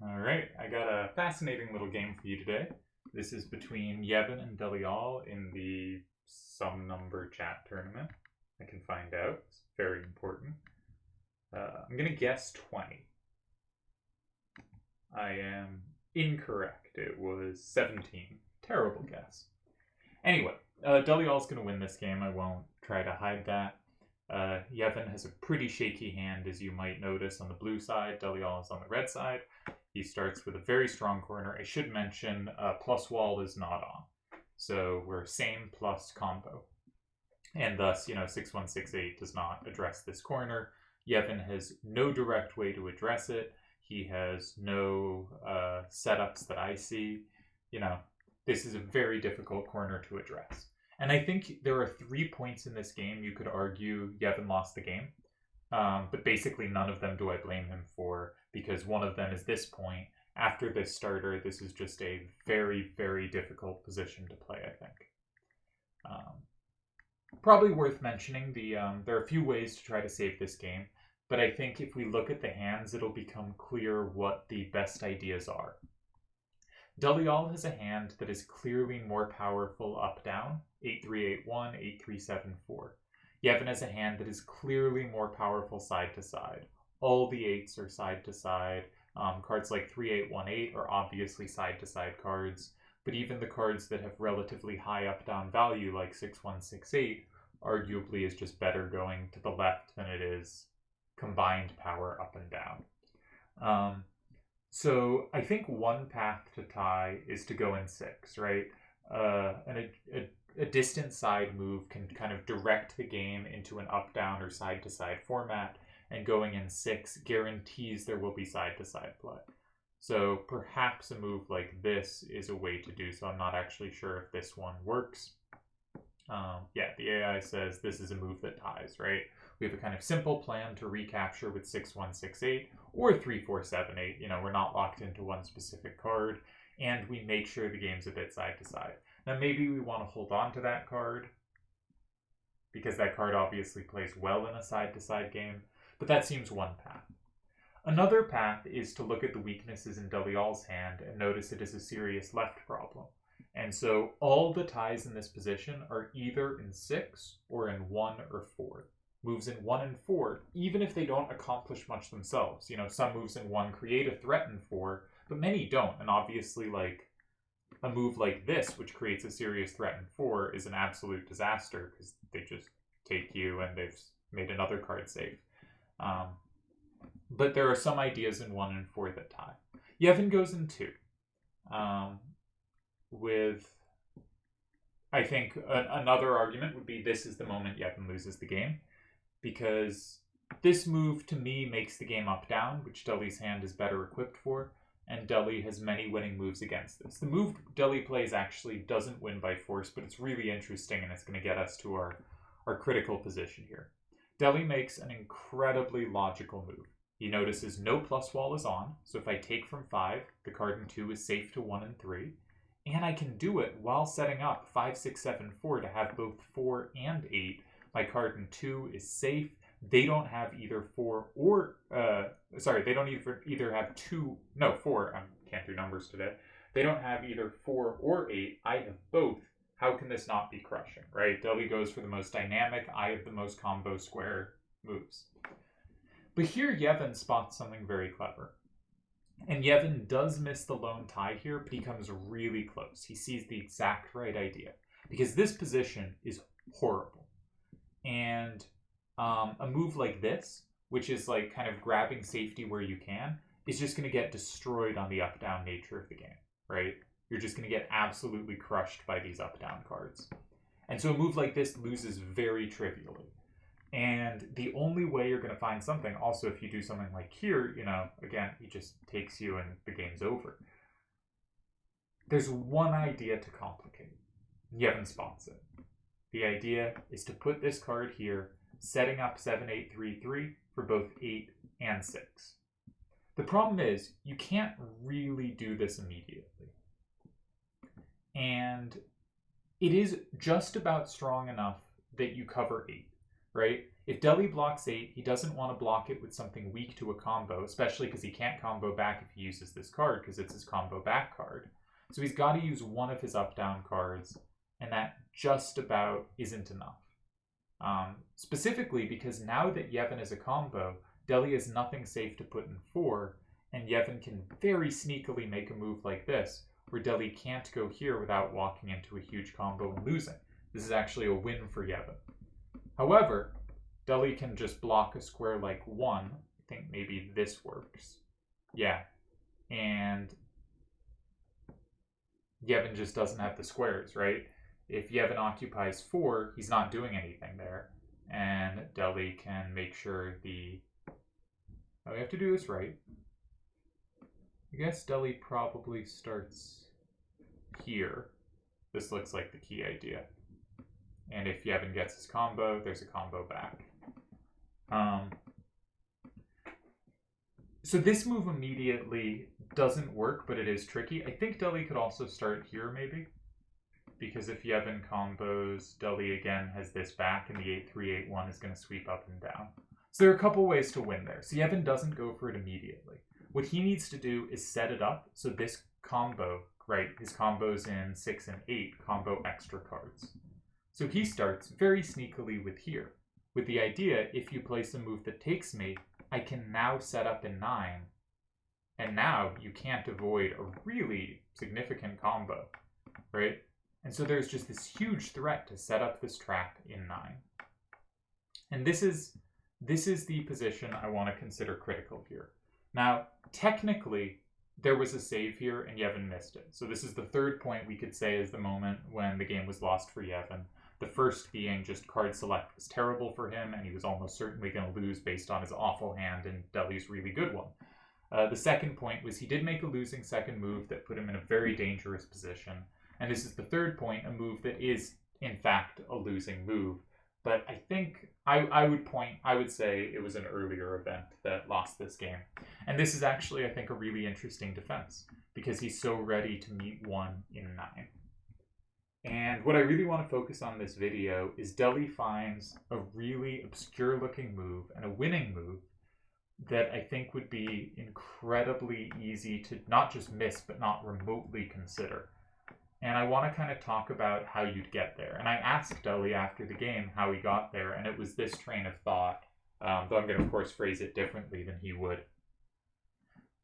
All right, I got a fascinating little game for you today. This is between Yevon and Delial in the some number chat tournament. I can find out. It's very important. I'm going to guess 20. I am incorrect. It was 17. Terrible guess. Anyway, Delial's going to win this game. I won't try to hide that. Yevon has a pretty shaky hand, as you might notice on the blue side. Delial is on the red side. He starts with a very strong corner. I should mention plus wall is not on. So we're same plus combo. And thus, 6168 does not address this corner. Yevon has no direct way to address it. He has no setups that I see. This is a very difficult corner to address. And I think there are 3 points in this game you could argue Yevon lost the game. But basically none of them do I blame him for, because one of them is this point. After this starter, this is just a very, very difficult position to play, I think. Probably worth mentioning, there are a few ways to try to save this game, but I think if we look at the hands, it'll become clear what the best ideas are. Delial has a hand that is clearly more powerful up-down, 8-3-8-1, 8-3-7-4. Yevon has a hand that is clearly more powerful side-to-side. All the 8s are side-to-side. Cards like 3-8-1-8 are obviously side-to-side cards, but even the cards that have relatively high up-down value, like 6-1-6-8, arguably is just better going to the left than it is combined power up and down. So I think one path to tie is to go in 6, right? And a distant side move can kind of direct the game into an up-down or side-to-side format, and going in 6 guarantees there will be side-to-side play. So perhaps a move like this is a way to do so. I'm not actually sure if this one works. The AI says this is a move that ties, right? We have a kind of simple plan to recapture with 6-1-6-8 or 3-4-7-8. We're not locked into one specific card, and we make sure the game's a bit side-to-side. Now, maybe we want to hold on to that card, because that card obviously plays well in a side-to-side game, but that seems one path. Another path is to look at the weaknesses in Delial's hand and notice it is a serious left problem. And so all the ties in this position are either in 6 or in 1 or 4. Moves in 1 and 4, even if they don't accomplish much themselves. Some moves in 1 create a threat in 4, but many don't. And obviously, a move like this, which creates a serious threat in 4, is an absolute disaster, because they just take you and they've made another card safe. But there are some ideas in 1 and 4 that tie. Yevon goes in 2. I think another argument would be this is the moment Yevon loses the game, because this move to me makes the game up-down, which Deli's hand is better equipped for, and Deli has many winning moves against this. The move Deli plays actually doesn't win by force, but it's really interesting, and it's going to get us to our critical position here. Deli makes an incredibly logical move. He notices no plus wall is on, so if I take from 5, the card in 2 is safe to 1 and 3, and I can do it while setting up 5, 6, 7, 4 to have both 4 and 8. My card in 2 is safe. They don't have either 4 or... they don't either have 2... No, 4. I can't do numbers today. They don't have either 4 or 8. I have both. How can this not be crushing, right? Deli goes for the most dynamic, I have the most combo square moves. But here Yevon spots something very clever. And Yevon does miss the lone tie here, but he comes really close. He sees the exact right idea. Because this position is horrible. And a move like this, which is kind of grabbing safety where you can, is just going to get destroyed on the up-down nature of the game, right? You're just going to get absolutely crushed by these up-down cards. And so a move like this loses very trivially. And the only way you're going to find something, also if you do something like here, again, he just takes you and the game's over. There's one idea to complicate. Yevon spots it. The idea is to put this card here, setting up 7-8-3-3 for both 8 and 6. The problem is, you can't really do this immediately. And it is just about strong enough that you cover 8, right? If Deli blocks 8, he doesn't want to block it with something weak to a combo, especially because he can't combo back if he uses this card, because it's his combo back card. So he's got to use one of his up-down cards, and that just about isn't enough. Specifically because now that Yevon is a combo, Deli has nothing safe to put in 4, and Yevon can very sneakily make a move like this, where Deli can't go here without walking into a huge combo and losing. This is actually a win for Yevon. However, Deli can just block a square like 1. I think maybe this works. Yeah. And Yevon just doesn't have the squares, right? If Yevon occupies 4, he's not doing anything there. And Deli can make sure the... Oh, we have to do this right. I guess Deli probably starts here. This looks like the key idea. And if Yevon gets his combo, there's a combo back. So this move immediately doesn't work, but it is tricky. I think Deli could also start here, maybe. Because if Yevon combos, Deli again has this back, and the 8-3, 8-1 is going to sweep up and down. So there are a couple ways to win there. So Yevon doesn't go for it immediately. What he needs to do is set it up so this combo, right, his combos in 6 and 8 combo extra cards. So he starts very sneakily with here, with the idea, if you place a move that takes me, I can now set up in 9, and now you can't avoid a really significant combo, right? And so there's just this huge threat to set up this trap in 9. And this is the position I want to consider critical here. Now, technically, there was a save here, and Yevon missed it. So this is the third point we could say is the moment when the game was lost for Yevon. The first being just card select was terrible for him, and he was almost certainly going to lose based on his awful hand and Deli's really good one. The second point was he did make a losing second move that put him in a very dangerous position. And this is the third point, a move that is, in fact, a losing move. But I think I would say it was an earlier event that lost this game. And this is actually, I think, a really interesting defense, because he's so ready to meet 1 in 9. And what I really want to focus on this video is Deli finds a really obscure looking move and a winning move that I think would be incredibly easy to not just miss, but not remotely consider. And I want to kind of talk about how you'd get there. And I asked Deli after the game how he got there, and it was this train of thought, though I'm going to, of course, phrase it differently than he would.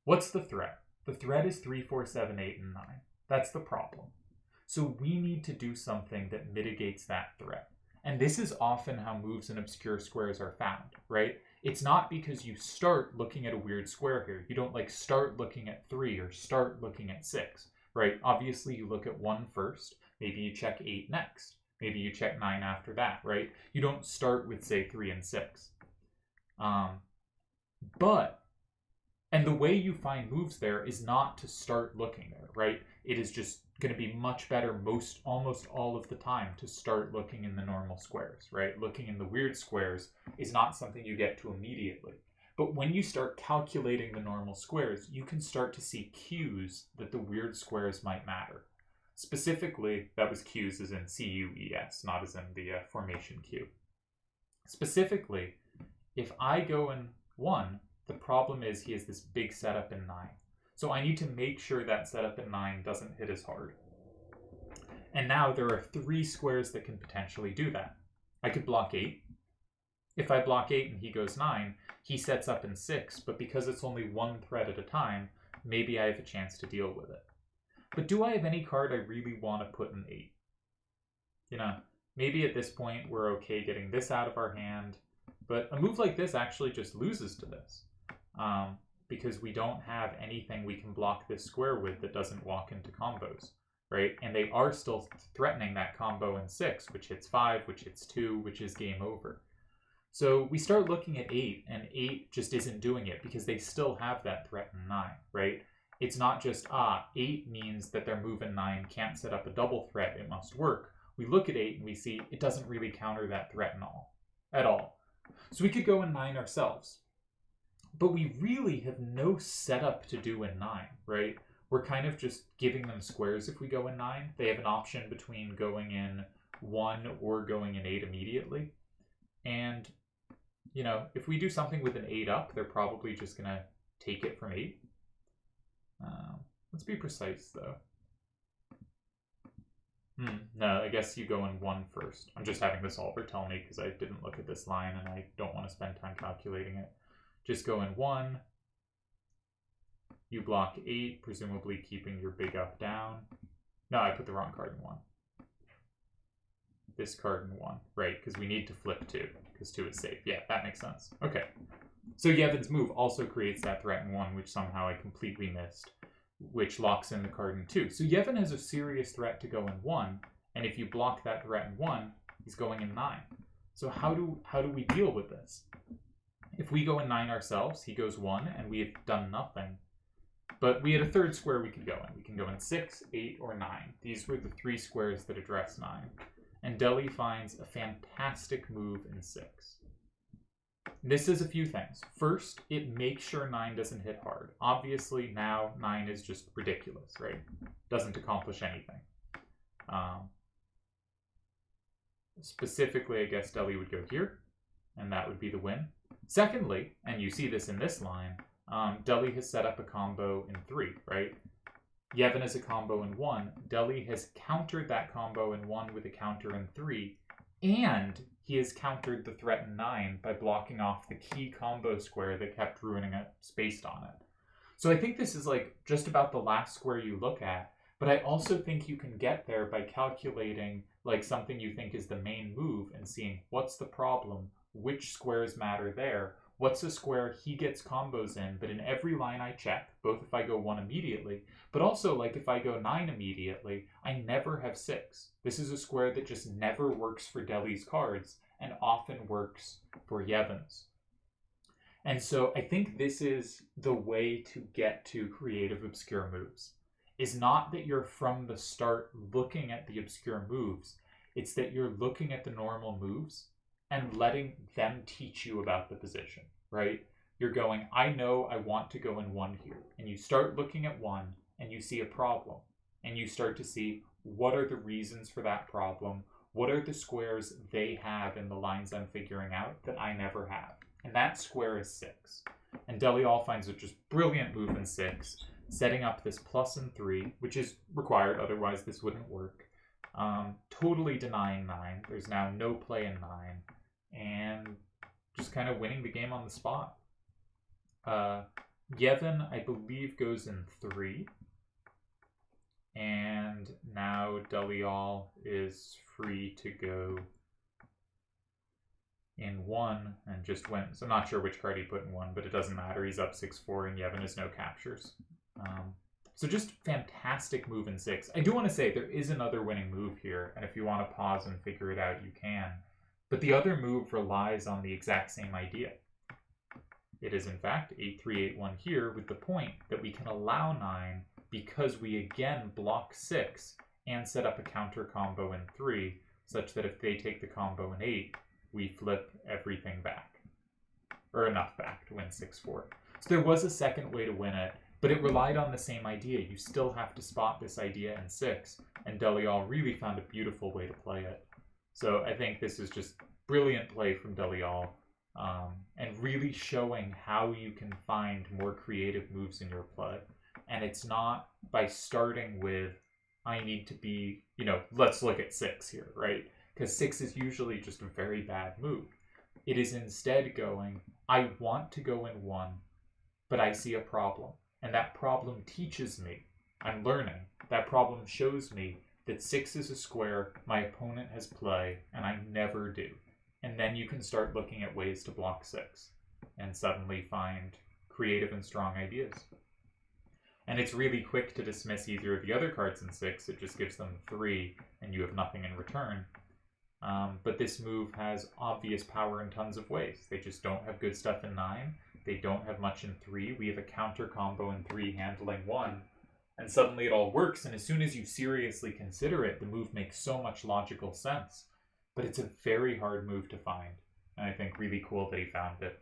What's the threat? The threat is 3, 4, 7, 8, and 9. That's the problem. So we need to do something that mitigates that threat. And this is often how moves in obscure squares are found, right? It's not because you start looking at a weird square here. You don't like start looking at 3 or start looking at 6, right? Obviously you look at 1 first, maybe you check 8 next, maybe you check 9 after that, right? You don't start with, say, 3 and 6. And the way you find moves there is not to start looking there, right? It is just going to be much better almost all of the time to start looking in the normal squares, right? Looking in the weird squares is not something you get to immediately. But when you start calculating the normal squares, you can start to see cues that the weird squares might matter. Specifically, that was cues as in C-U-E-S, not as in the formation cue. Specifically, if I go in 1, the problem is he has this big setup in 9. So I need to make sure that setup in 9 doesn't hit as hard. And now there are 3 squares that can potentially do that. I could block 8. If I block 8 and he goes 9, he sets up in 6, but because it's only 1 threat at a time, maybe I have a chance to deal with it. But do I have any card I really want to put in 8? You know, maybe at this point we're okay getting this out of our hand, but a move like this actually just loses to this. Because we don't have anything we can block this square with that doesn't walk into combos, right? And they are still threatening that combo in 6, which hits 5, which hits 2, which is game over. So we start looking at 8, and 8 just isn't doing it because they still have that threat in 9, right? It's not just, 8 means that their move in 9 can't set up a double threat, it must work. We look at 8 and we see it doesn't really counter that threat at all. So we could go in 9 ourselves. But we really have no setup to do in 9, right? We're kind of just giving them squares if we go in 9. They have an option between going in 1 or going in 8 immediately. And you know, if we do something with an 8 up, they're probably just going to take it from 8. Let's be precise, though. No, I guess you go in 1 first. I'm just having the solver tell me because I didn't look at this line and I don't want to spend time calculating it. Just go in 1. You block 8, presumably keeping your big up down. No, I put the wrong card in 1. This card in 1, right, because we need to flip 2, because 2 is safe. Yeah, that makes sense. Okay. So Yevon's move also creates that threat in 1, which somehow I completely missed, which locks in the card in 2. So Yevon has a serious threat to go in 1, and if you block that threat in 1, he's going in 9. So how do we deal with this? If we go in 9 ourselves, he goes 1, and we have done nothing. But we had a third square we could go in. We can go in 6, 8, or 9. These were the 3 squares that address 9. And Deli finds a fantastic move in 6. This is a few things. First, it makes sure 9 doesn't hit hard. Obviously, now 9 is just ridiculous, right? Doesn't accomplish anything. Specifically, I guess Deli would go here, and that would be the win. Secondly, and you see this in this line, Deli has set up a combo in 3, right? Yevon is a combo in 1. Deli has countered that combo in 1 with a counter in 3, and he has countered the threat in 9 by blocking off the key combo square that kept ruining it, spaced on it. So I think this is like just about the last square you look at, but I also think you can get there by calculating like something you think is the main move and seeing what's the problem, which squares matter there, what's a square he gets combos in, but in every line I check, both if I go 1 immediately, but also like if I go 9 immediately, I never have 6. This is a square that just never works for Deli's cards and often works for Yevon's. And so I think this is the way to get to creative obscure moves. Is not that you're from the start looking at the obscure moves, it's that you're looking at the normal moves and letting them teach you about the position, right? You're going, I know I want to go in 1 here. And you start looking at 1 and you see a problem. And you start to see what are the reasons for that problem? What are the squares they have in the lines I'm figuring out that I never have? And that square is 6. And Delial finds a just brilliant move in 6, setting up this plus in 3, which is required, otherwise this wouldn't work. Totally denying 9. There's now no play in 9. And just kind of winning the game on the spot. Yevon, I believe, goes in 3. And now Delial is free to go in 1 and just win. So I'm not sure which card he put in 1, but it doesn't matter. He's up 6-4 and Yevon has no captures. So just fantastic move in 6. I do want to say there is another winning move here, and if you want to pause and figure it out, you can. But the other move relies on the exact same idea. It is in fact 8-3-8-1 here with the point that we can allow 9 because we again block 6 and set up a counter combo in 3 such that if they take the combo in 8, we flip everything back. Or enough back to win 6-4. So there was a second way to win it, but it relied on the same idea. You still have to spot this idea in 6, and Delial really found a beautiful way to play it. So I think this is just brilliant play from Delial, and really showing how you can find more creative moves in your play. And it's not by starting with, I need to be, let's look at 6 here, right? Because 6 is usually just a very bad move. It is instead going, I want to go in 1, but I see a problem. And that problem teaches me. I'm learning. That problem shows me that 6 is a square my opponent has play, and I never do. And then you can start looking at ways to block 6 and suddenly find creative and strong ideas. And it's really quick to dismiss either of the other cards in 6. It just gives them 3, and you have nothing in return. But this move has obvious power in tons of ways. They just don't have good stuff in 9. They don't have much in 3. We have a counter combo in 3 handling 1. And suddenly it all works, and as soon as you seriously consider it, the move makes so much logical sense. But it's a very hard move to find, and I think really cool that he found it.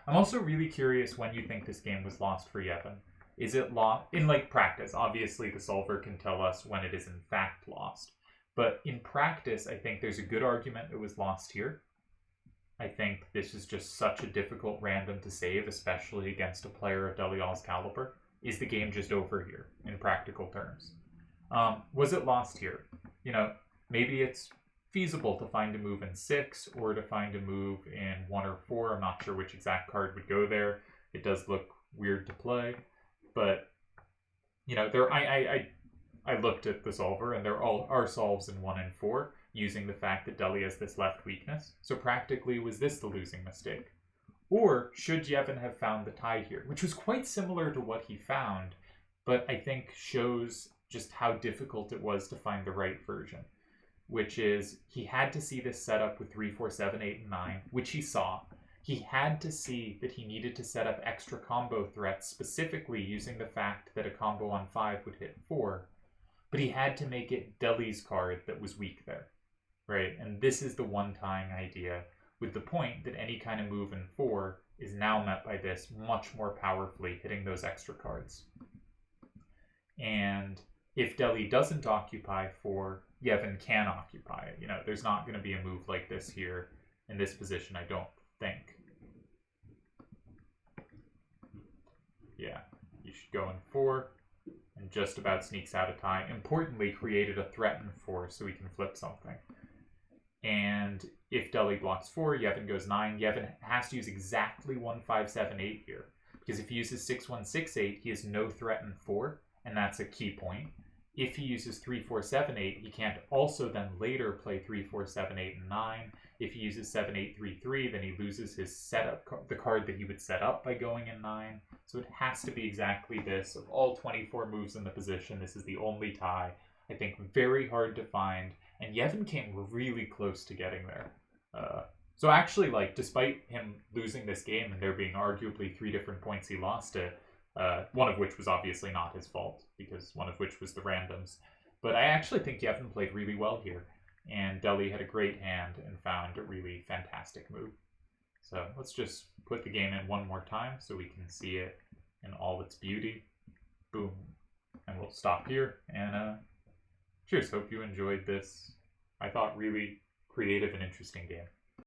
I'm also really curious when you think this game was lost for Yevon. Is it lost? In practice, obviously the solver can tell us when it is in fact lost. But in practice, I think there's a good argument it was lost here. I think this is just such a difficult random to save, especially against a player of Delial's caliber. Is the game just over here, in practical terms? Was it lost here? You know, maybe it's feasible to find a move in 6 or to find a move in 1 or 4. I'm not sure which exact card would go there. It does look weird to play, but you know, I looked at the solver, and there are solves in 1 and 4 using the fact that Deli has this left weakness. So practically, was this the losing mistake? Or should Yevon have found the tie here, which was quite similar to what he found, but I think shows just how difficult it was to find the right version, which is he had to see this setup with 3, 4, 7, 8, and 9, which he saw. He had to see that he needed to set up extra combo threats, specifically using the fact that a combo on 5 would hit 4, but he had to make it Deli's card that was weak there, right? And this is the one-time idea, with the point that any kind of move in 4 is now met by this much more powerfully, hitting those extra cards. And if Deli doesn't occupy 4, Yevon can occupy it. You know, there's not going to be a move like this here in this position, I don't think. Yeah, you should go in 4, and just about sneaks out a tie. Importantly, created a threat in 4 so we can flip something. And if Deli blocks 4, Yevon goes 9. Yevon has to use exactly 1, 5, 7, 8 here, because if he uses 6, 1, 6, 8, he has no threat in 4, and that's a key point. If he uses 3, 4, 7, 8, he can't also then later play 3, 4, 7, 8, and 9. If he uses 7, 8, 3, 3, then he loses his setup, the card that he would set up by going in 9. So it has to be exactly this. Of all 24 moves in the position, this is the only tie. I think very hard to find, and Yevon came really close to getting there. So actually, like, despite him losing this game and there being arguably 3 different points he lost it, one of which was obviously not his fault, because one of which was the randoms. But I actually think Yevon played really well here, and Deli had a great hand and found a really fantastic move. So let's just put the game in one more time so we can see it in all its beauty. Boom. And we'll stop here, and cheers. Hope you enjoyed this, I thought, really creative and interesting game.